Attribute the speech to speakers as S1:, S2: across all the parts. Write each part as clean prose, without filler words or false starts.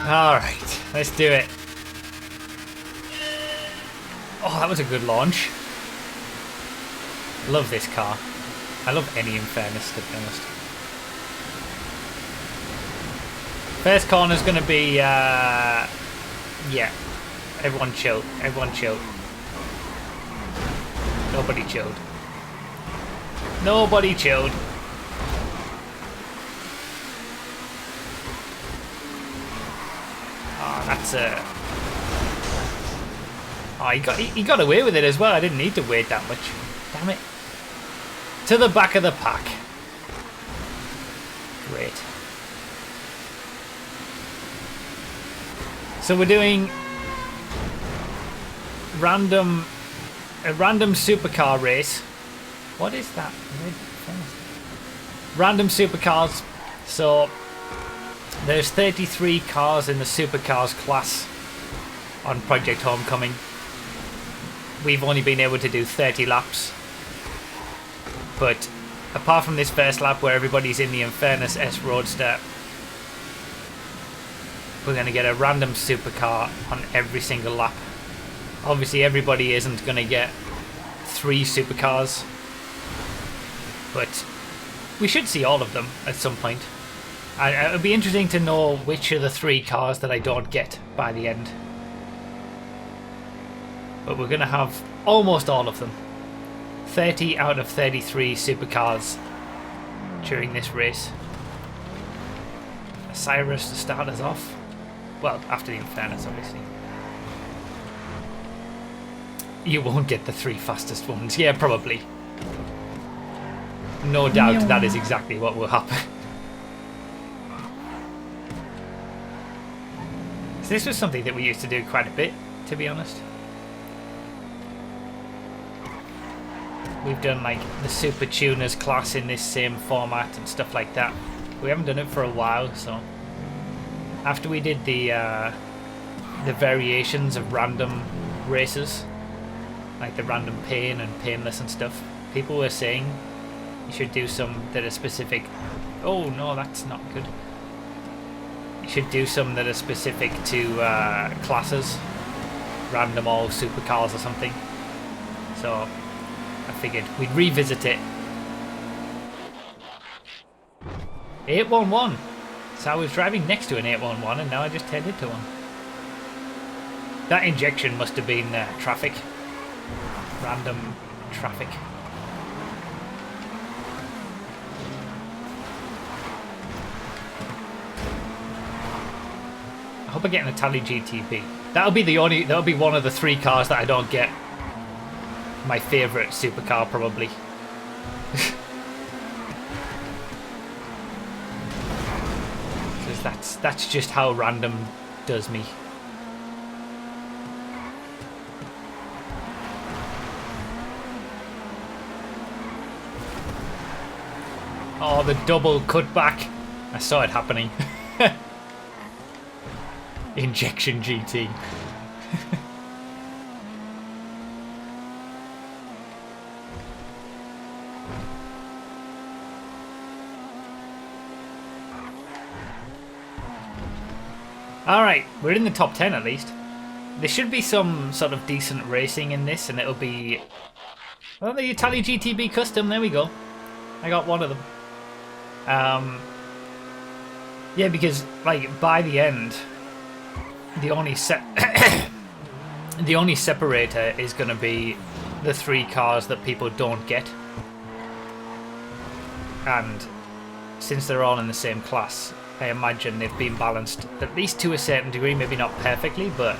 S1: Alright, let's do it. Oh, that was a good launch. Love this car. I love any in fairness, to be honest. First corner's gonna be, yeah. Everyone chill. Everyone chill. Nobody chilled. Nobody chilled. Oh, that's a... Oh, he got away with it as well. I didn't need to wait that much. Damn it. To the back of the pack. Great. So we're doing a random supercar race. What is that? Random supercars. So there's 33 cars in the supercars class on Project Homecoming. We've only been able to do 30 laps. But apart from this first lap where everybody's in the Infernus S Roadster, we're going to get a random supercar on every single lap. Obviously everybody isn't going to get 3 supercars, but we should see all of them at some point. It would be interesting to know which of the 3 cars that I don't get by the end. But we're going to have almost all of them. 30 out of 33 supercars during this race. Cyrus to start us off. Well, after the Infernus, obviously. You won't get the 3 fastest ones. Yeah, probably. No doubt that is exactly what will happen. So this was something that we used to do quite a bit, to be honest. We've done like the Super Tuners class in this same format and stuff like that. We haven't done it for a while, so after we did the variations of random races, like the random pain and painless and stuff, people were saying you should do some that are specific. Oh no, that's not good. You should do some that are specific to classes, random all supercars or something. So I figured we'd revisit it. 811. So I was driving next to an 811 and now I just headed to one. That injection must have been traffic. Random traffic. I hope I get an Italian GTP. That'll be one of the 3 cars that I don't get. My favourite supercar, probably. Because that's just how random does me. Oh, the double cutback. I saw it happening. Injection GT. Alright, we're in the top 10 at least. There should be some sort of decent racing in this, and it'll be... Well, the Italia GTB Custom, there we go. I got one of them. Yeah, because, like, by the end, the only separator is going to be the 3 cars that people don't get. And since they're all in the same class, I imagine they've been balanced at least to a certain degree, maybe not perfectly, but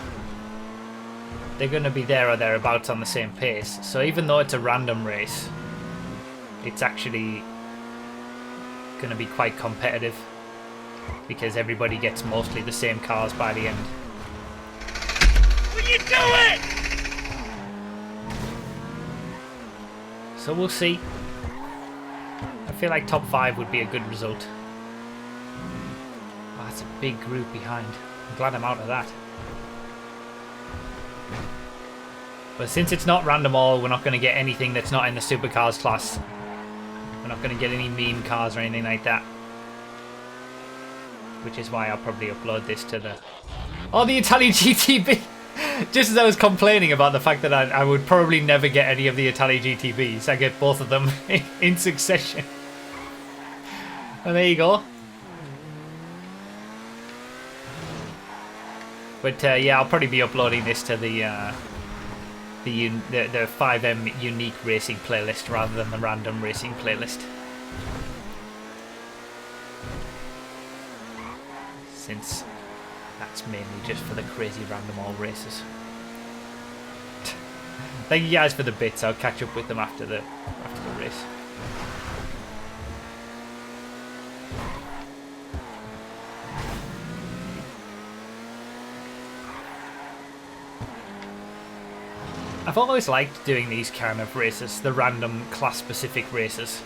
S1: they're going to be there or thereabouts on the same pace. So even though it's a random race, it's actually going to be quite competitive because everybody gets mostly the same cars by the end. Will you do it? So we'll see. I feel like top 5 would be a good result. Oh, that's a big group behind. I'm glad I'm out of that. But since it's not random all, we're not going to get anything that's not in the supercars class. We're not going to get any meme cars or anything like that. which is why I'll probably upload this to the... Oh, the Italian GTB! Just as I was complaining about the fact that I would probably never get any of the Italian GTBs, I get both of them in succession. And there you go. But yeah, I'll probably be uploading this to the FiveM unique racing playlist rather than the random racing playlist. Since that's mainly just for the crazy random all races. Thank you guys for the bits. I'll catch up with them after the race. I've always liked doing these kind of races, the random class-specific races.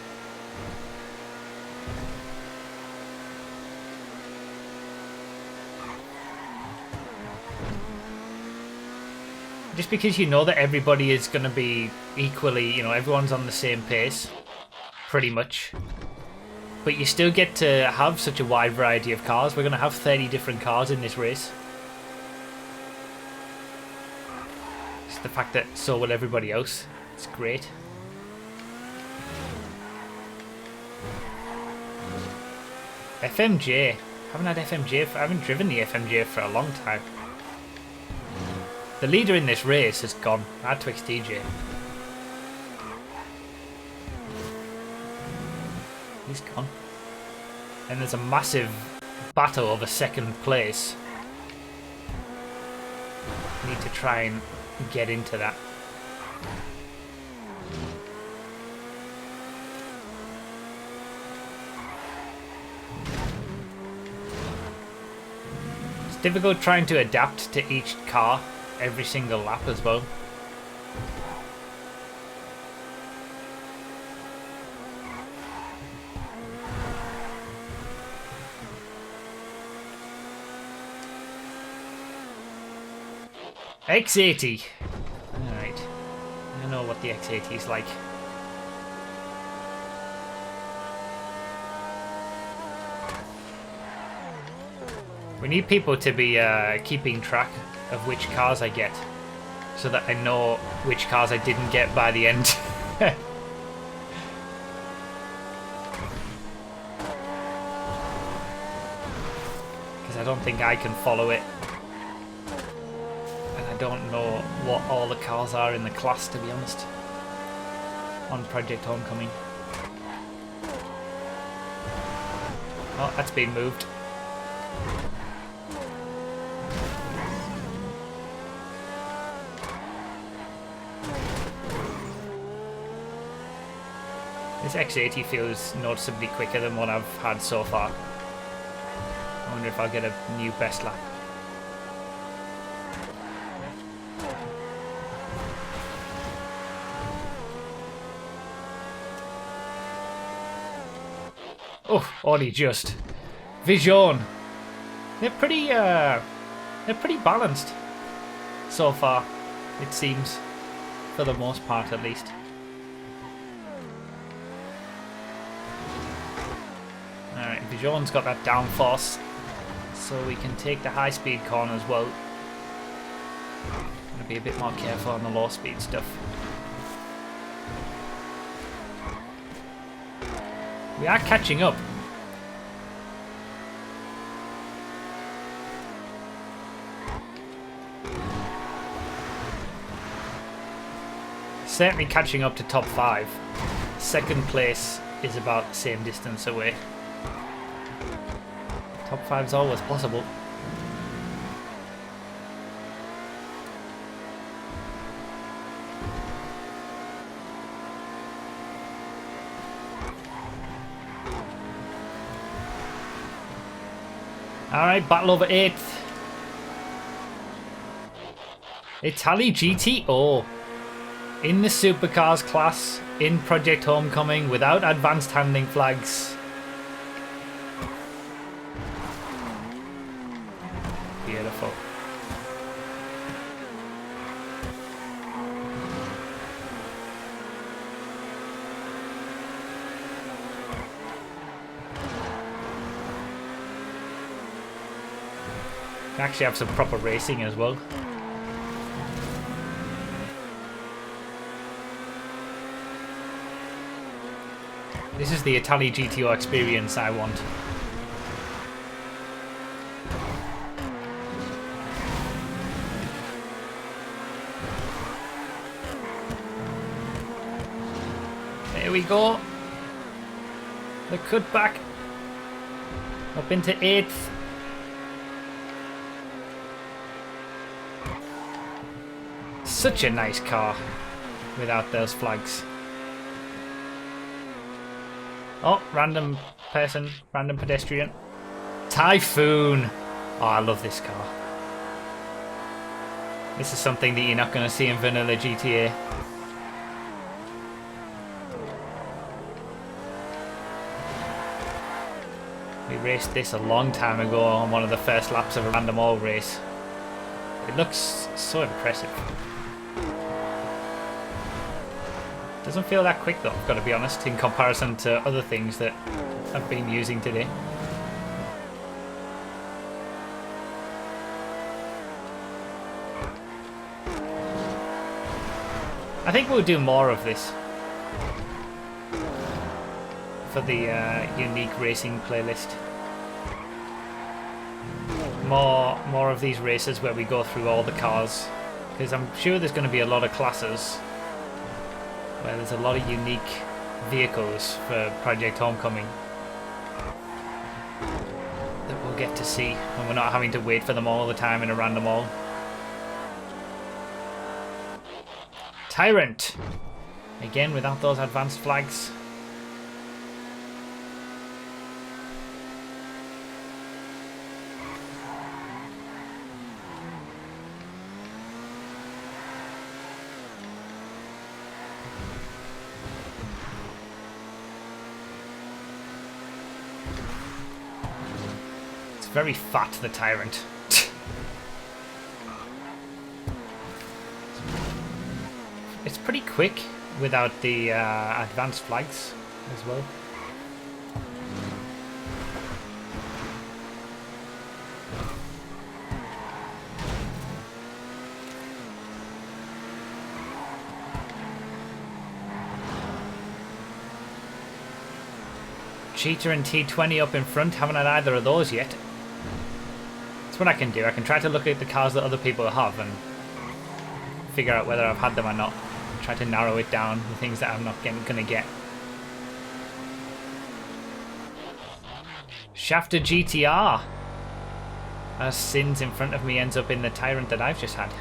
S1: Just because you know that everybody is going to be equally, you know, everyone's on the same pace, pretty much. But you still get to have such a wide variety of cars. We're going to have 30 different cars in this race. Just the fact that so will everybody else. It's great. FMJ. I haven't had FMJ. I haven't driven the FMJ for a long time. The leader in this race has gone. Adtwix DJ. He's gone. And there's a massive battle over second place. Need to try and get into that. It's difficult trying to adapt to each car every single lap as well. X80. Alright. I know what the X80 is like. We need people to be keeping track of which cars I get, so that I know which cars I didn't get by the end. Because I don't think I can follow it. And I don't know what all the cars are in the class, to be honest, on Project Homecoming. Oh, that's been moved. This X80 feels noticeably quicker than what I've had so far. I wonder if I'll get a new best lap. Oh, only just. Vision. They're pretty balanced so far, it seems, for the most part at least. Alright, Vijon's got that downforce, so we can take the high-speed corner as well. Gonna be a bit more careful on the low-speed stuff. We are catching up. Certainly catching up to top 5. Second place is about the same distance away. Top 5 is always possible. Alright, battle over 8th. Italy GTO. In the Supercars class, in Project Homecoming, without advanced handling flags. Beautiful. We actually have some proper racing as well. This is the Italy GTO experience I want. There we go. The cutback. Up into 8th. Such a nice car without those flags. Oh, random person, random pedestrian. Typhoon. Oh, I love this car. This is something that you're not going to see in vanilla GTA. We raced this a long time ago on one of the first laps of a random oil race. It looks so impressive. Doesn't feel that quick though, I've got to be honest, in comparison to other things that I've been using today. I think we'll do more of this for the unique racing playlist. More of these races where we go through all the cars, because I'm sure there's going to be a lot of classes where there's a lot of unique vehicles for Project Homecoming that we'll get to see, and we're not having to wait for them all the time in a random all. Tyrant! Again, without those advanced flags. Very fat, the Tyrant. It's pretty quick without the advanced flags as well. Cheetah and T20 up in front, haven't had either of those yet. That's what I can do. I can try to look at the cars that other people have and figure out whether I've had them or not. Try to narrow it down, the things that I'm not going to get. Shafter GTR. As Sins in front of me ends up in the Tyrant that I've just had.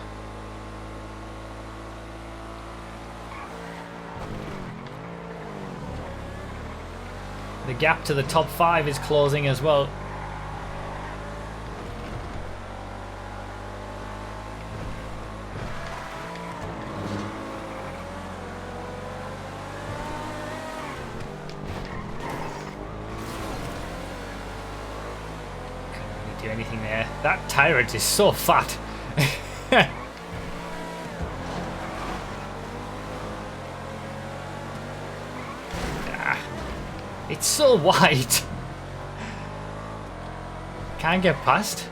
S1: The gap to the top 5 is closing as well. Anything there. That Tyrant is so fat. It's so wide. Can't get past.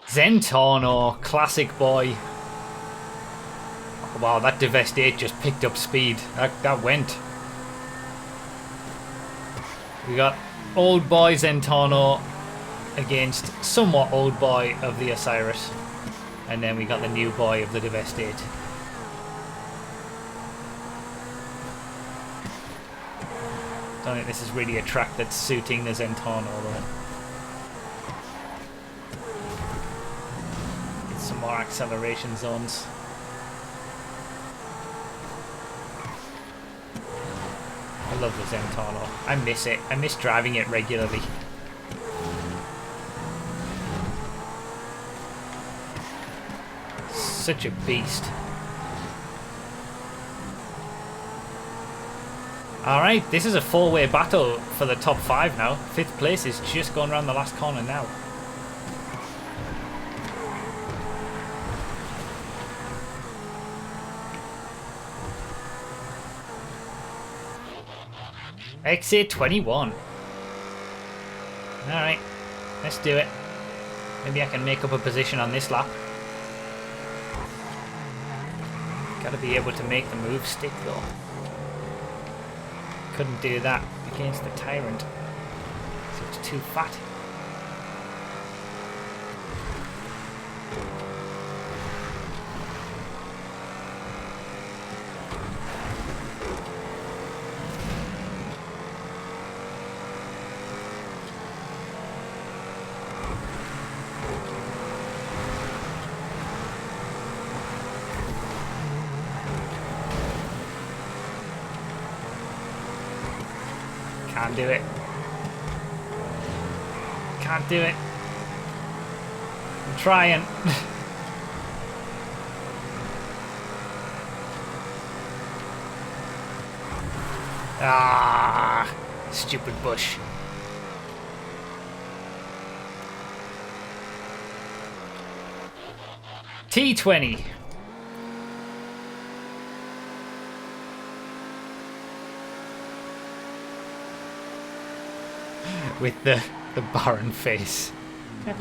S1: Zentorno, classic boy. Oh, wow, that Divest 8 just picked up speed. That went. We got old boy Zentorno against somewhat old boy of the Osiris. And then we got the new boy of the Divest 8. Don't think this is really a track that's suiting the Zentorno though. Some more acceleration zones. I love the Zentorno. I miss it. I miss driving it regularly. Such a beast. Alright, this is a four-way battle for the top 5 now. 5th place is just going around the last corner now. Exit 21. Alright, let's do it. Maybe I can make up a position on this lap. Gotta be able to make the move stick though. Couldn't do that against the Tyrant. So it's too fat. Can't do it. Can't do it. I'm trying. Ah, stupid bush. T20. With the barren face. I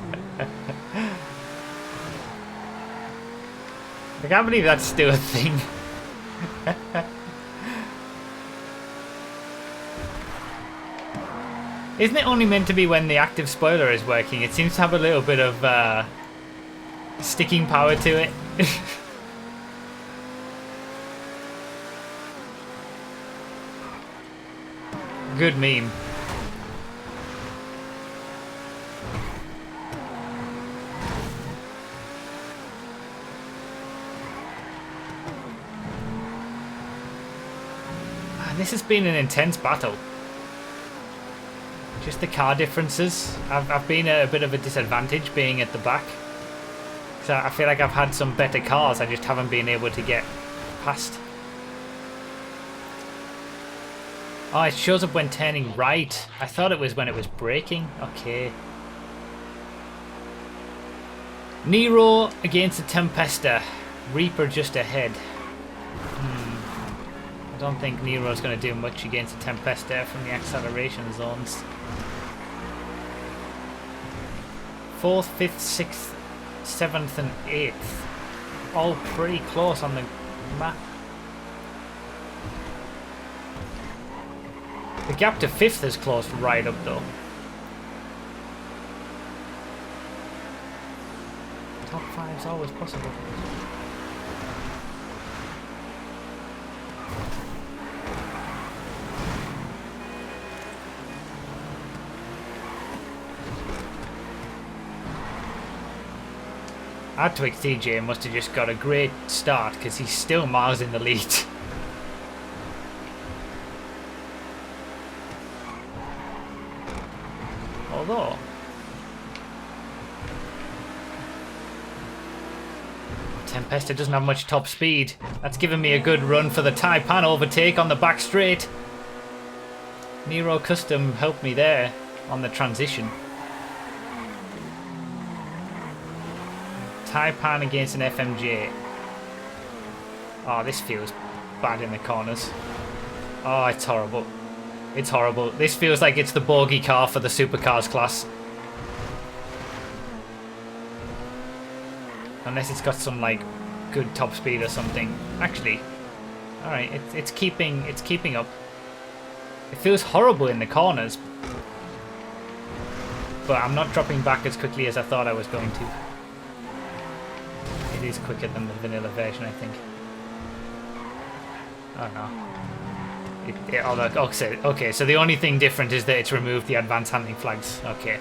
S1: can't believe that's still a thing. Isn't it only meant to be when the active spoiler is working? It seems to have a little bit of sticking power to it. Good meme. This has been an intense battle. Just the car differences. I've been at a bit of a disadvantage being at the back. So I feel like I've had some better cars, I just haven't been able to get past. Oh, it shows up when turning right. I thought it was when it was braking. Okay. Nero against the Tempesta. Reaper just ahead. I don't think Nero's going to do much against the Tempesta from the acceleration zones. 4th, 5th, 6th, 7th and 8th. All pretty close on the map. The gap to 5th is close right up though. Top 5 is always possible. Adtwix TJ must have just got a great start because he's still miles in the lead. Although Tempesta doesn't have much top speed. That's given me a good run for the Taipan overtake on the back straight. Nero Custom helped me there on the transition. Taipan against an FMJ. Oh, this feels bad in the corners. Oh, it's horrible. It's horrible. This feels like it's the bogey car for the Supercars class. Unless it's got some like good top speed or something. Actually, all right, it's keeping up. It feels horrible in the corners, but I'm not dropping back as quickly as I thought I was going to. It is quicker than the vanilla version, I think. Oh no. Okay, so the only thing different is that it's removed the advanced handling flags. Okay,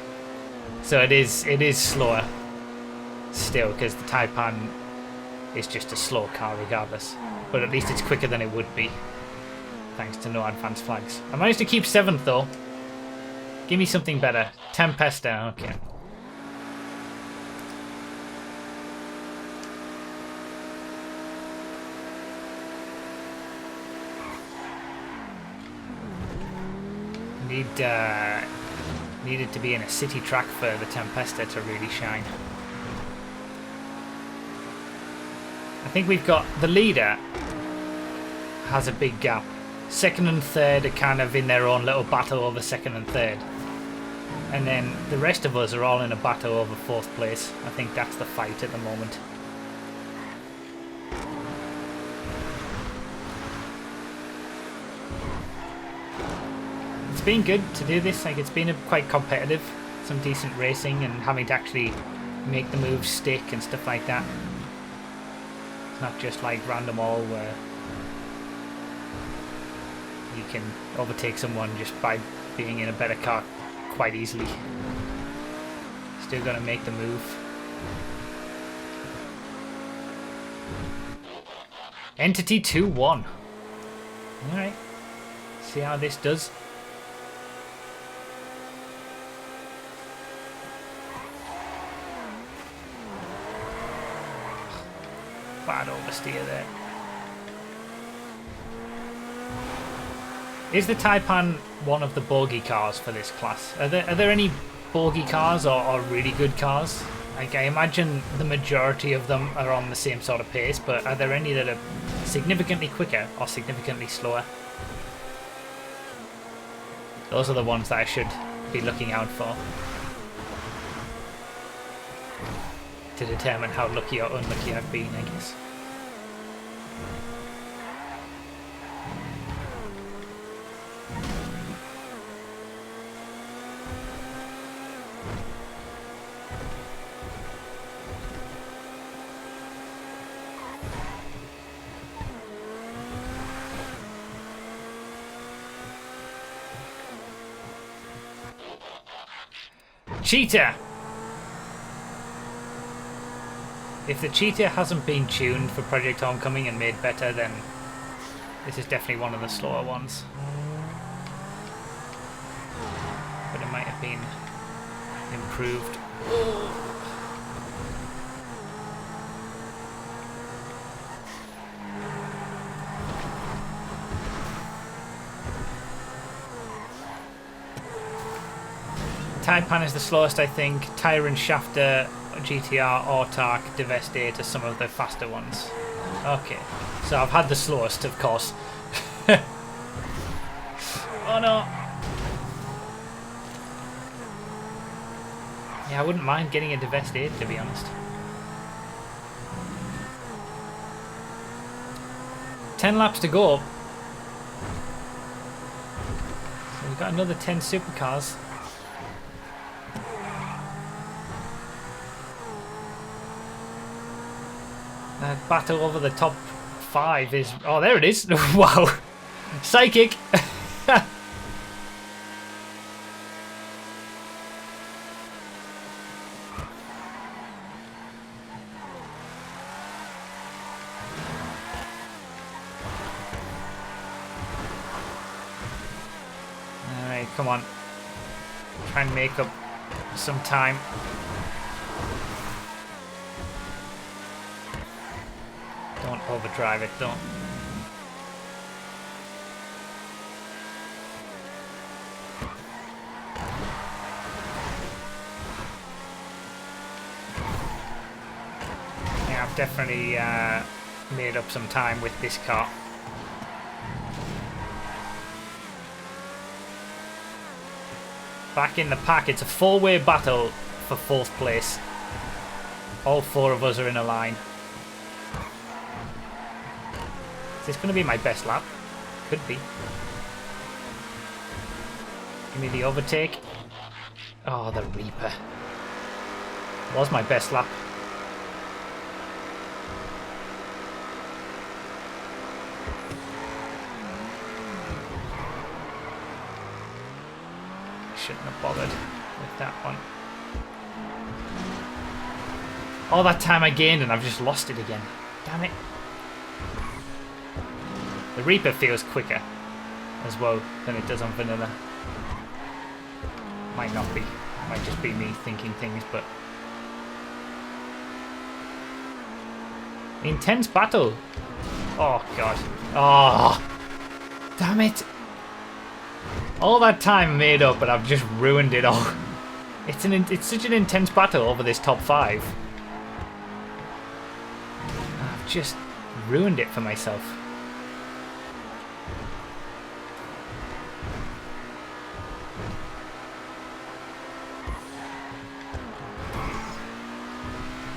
S1: so it is slower still because the Taipan is just a slow car regardless. But at least it's quicker than it would be thanks to no advanced flags. I managed to keep 7th though. Give me something better. Tempesta. Okay. Needed to be in a city track for the Tempesta to really shine. I think we've got the leader has a big gap. Second and third are kind of in their own little battle over second and third. And then the rest of us are all in a battle over fourth place. I think that's the fight at the moment. It's been good to do this. Like, it's been quite competitive. Some decent racing and having to actually make the moves stick and stuff like that. It's not just like random all where you can overtake someone just by being in a better car quite easily. Still gonna make the move. Entity 2-1. Alright. See how this does. Bad oversteer there. Is the Taipan one of the bogey cars for this class? Are there any bogey cars or really good cars? Like, I imagine the majority of them are on the same sort of pace, but are there any that are significantly quicker or significantly slower? Those are the ones that I should be looking out for to determine how lucky or unlucky I've been, I guess. Cheetah! If the Cheetah hasn't been tuned for Project Homecoming and made better, then this is definitely one of the slower ones. But it might have been improved. Taipan is the slowest, I think. Tyrant, Shafter, GTR, Autark, Devastate are some of the faster ones. Okay, so I've had the slowest, of course. Oh no! Yeah, I wouldn't mind getting a Devastate, to be honest. 10 laps to go. So we've got another 10 supercars. Battle over the top 5 is... Oh, there it is. Wow. Psychic. Alright, come on. Try and make up some time. Don't overdrive it, don't. Yeah, I've definitely made up some time with this car. Back in the pack, it's a four-way battle for 4th place. All 4 of us are in a line. Is this going to be my best lap? Could be. Give me the overtake. Oh, the Reaper. Was my best lap. Shouldn't have bothered with that one. All that time I gained and I've just lost it again. Damn it. The Reaper feels quicker as well than it does on vanilla. Might not be. Might just be me thinking things, but... Intense battle! Oh, God. Oh! Damn it! All that time made up, but I've just ruined it all. It's such an intense battle over this top 5. I've just ruined it for myself.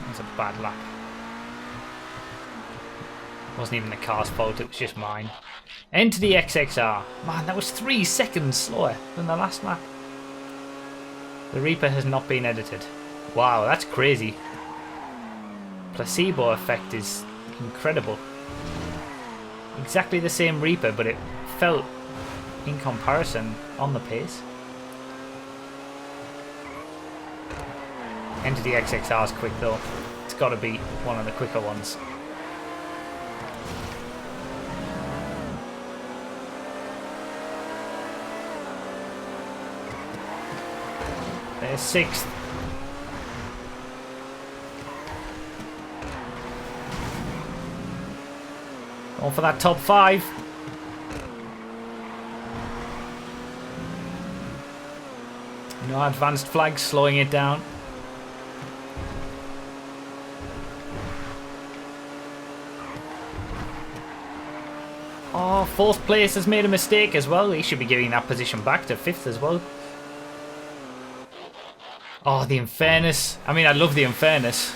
S1: That was a bad lap. It wasn't even the car's fault, it was just mine. Enter the XXR. Man, that was 3 seconds slower than the last lap. The Reaper has not been edited. Wow, that's crazy. Placebo effect is incredible. Exactly the same Reaper, but it felt, in comparison, on the pace. Enter the XXR's quick though. It's got to be one of the quicker ones. There's 6th. Going for that top 5. No advanced flags slowing it down. Oh, 4th place has made a mistake as well. He should be giving that position back to 5th as well. Oh, the Unfairness. I mean, I love the Unfairness.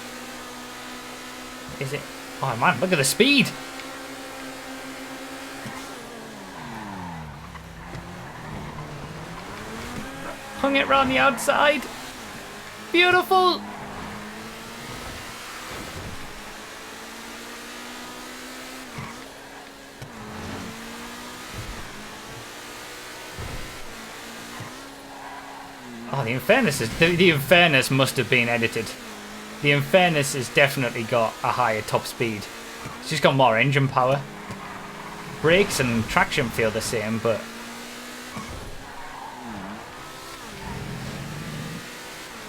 S1: Is it? Oh, man, look at the speed. Hung it round the outside. Beautiful. Oh, the Unfairness is the Unfairness must have been edited. The Unfairness has definitely got a higher top speed. It's just got more engine power. Brakes and traction feel the same, but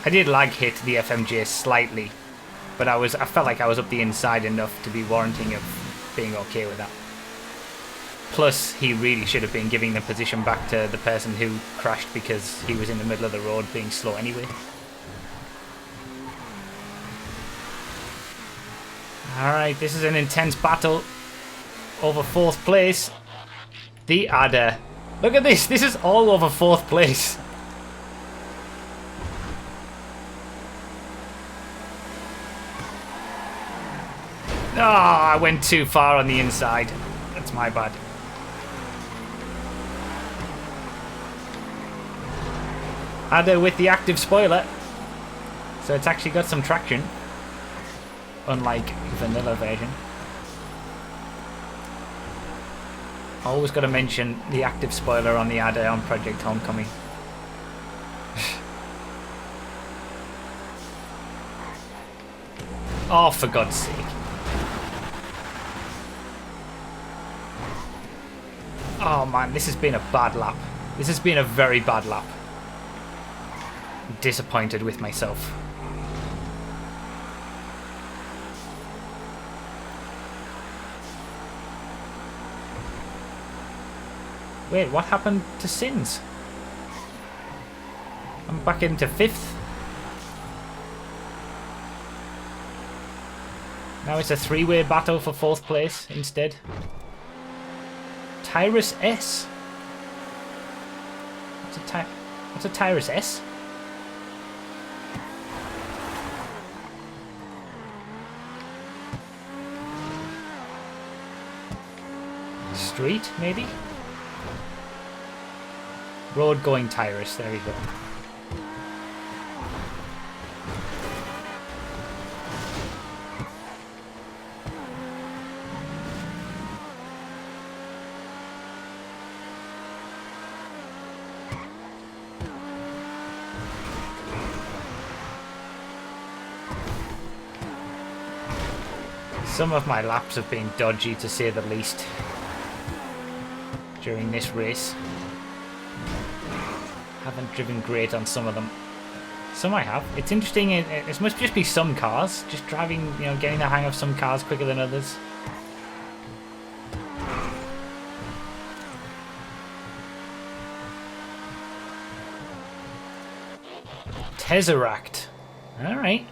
S1: I did lag hit the FMJ slightly, but I felt like I was up the inside enough to be warranting of being okay with that. Plus, he really should have been giving the position back to the person who crashed because he was in the middle of the road being slow anyway. Alright, this is an intense battle over 4th place. The Adder. Look at this, this is all over 4th place. Oh, I went too far on the inside. That's my bad. Adder with the active spoiler. So it's actually got some traction. Unlike vanilla version. Always got to mention the active spoiler on the Adder on Project Homecoming. Oh, for God's sake. Oh man, this has been a bad lap. This has been a very bad lap. I'm disappointed with myself. Wait, what happened to Sins? I'm back into 5th. Now it's a 3-way battle for 4th place instead. Tyrus S. What's a Tyrus S? Street, maybe? Road going Tyrus, there we go. Some of my laps have been dodgy, to say the least, during this race. Haven't driven great on some of them. Some I have. It's interesting, it must just be some cars. Just driving, you know, getting the hang of some cars quicker than others. Tesseract. Alright.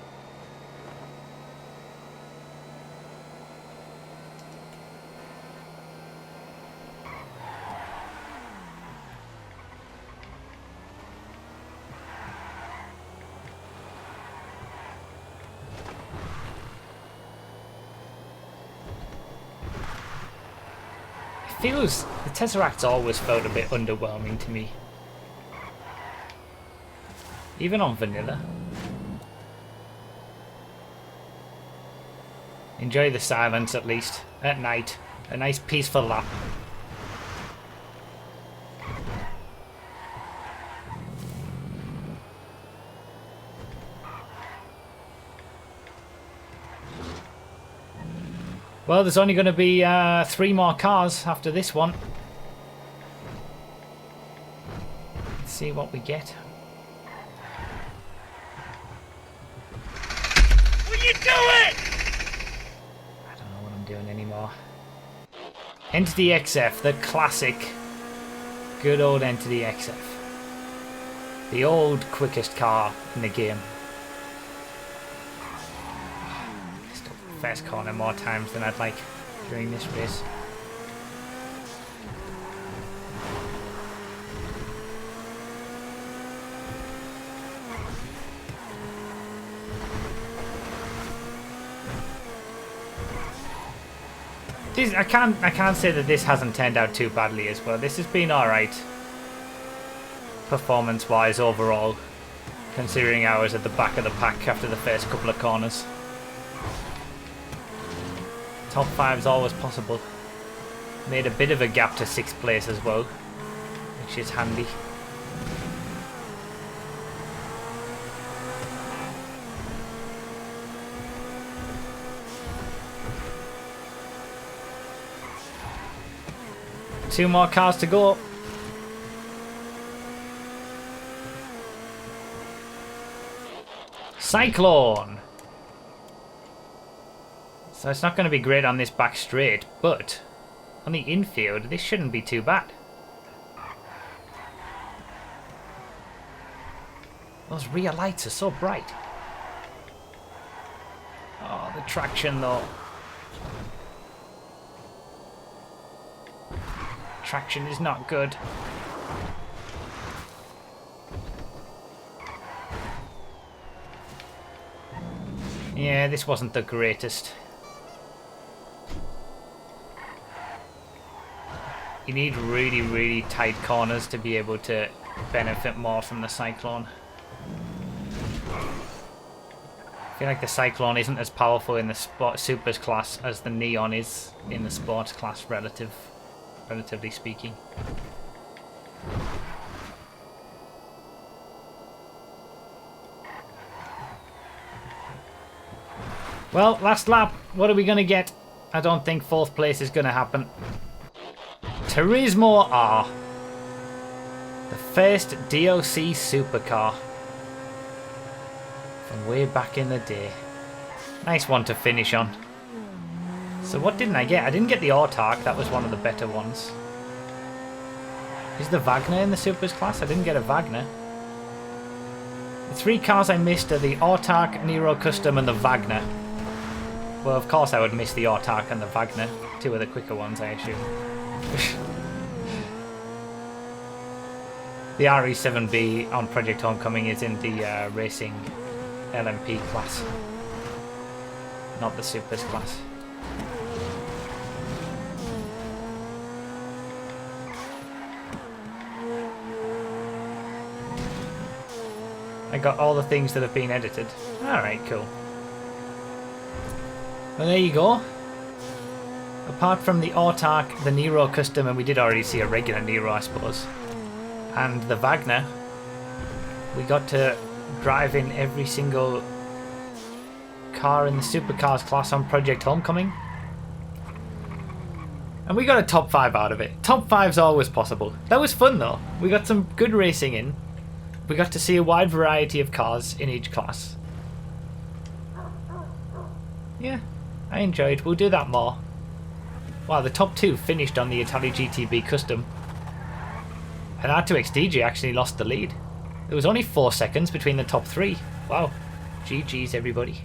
S1: Feels the Tesseract's always felt a bit underwhelming to me, even on vanilla. Enjoy the silence at least at night. A nice peaceful lap. Well, there's only going to be 3 more cars after this one. Let's see what we get. Will you do it? I don't know what I'm doing anymore. Entity XF, the classic. Good old Entity XF. The old quickest car in the game. First corner more times than I'd like during this race. I can't say that this hasn't turned out too badly as well. This has been alright performance wise overall, considering I was at the back of the pack after the first couple of corners. Top 5 is always possible. Made a bit of a gap to 6th place as well, which is handy. Two more cars to go. Cyclone! So it's not going to be great on this back straight, but on the infield, this shouldn't be too bad. Those rear lights are so bright. Oh, the traction though. Traction is not good. Yeah, this wasn't the greatest. You need really, really tight corners to be able to benefit more from the Cyclone. I feel like the Cyclone isn't as powerful in the Supers class as the Neon is in the Sports class, relatively speaking. Well, last lap. What are we going to get? I don't think 4th place is going to happen. Turismo R. The first DLC supercar. From way back in the day. Nice one to finish on. So what didn't I get? I didn't get the Autark. That was one of the better ones. Is the Wagner in the Supers class? I didn't get a Wagner. The 3 cars I missed are the Autark, Nero Custom and the Wagner. Well, of course I would miss the Autark and the Wagner. 2 of the quicker ones, I assume. The RE7B on Project Homecoming is in the racing LMP class, not the Supers class. I got all the things that have been edited. Alright, cool. Well, there you go. Apart from the Autark, the Nero Custom, and we did already see a regular Nero, I suppose, and the Wagner, we got to drive in every single car in the Supercars class on Project Homecoming. And we got a top 5 out of it. Top 5's always possible. That was fun though. We got some good racing in. We got to see a wide variety of cars in each class. Yeah, I enjoyed. We'll do that more. Wow, the top 2 finished on the Italy GTB Custom. And R2XDJ actually lost the lead. There was only 4 seconds between the top 3. Wow. GG's, everybody.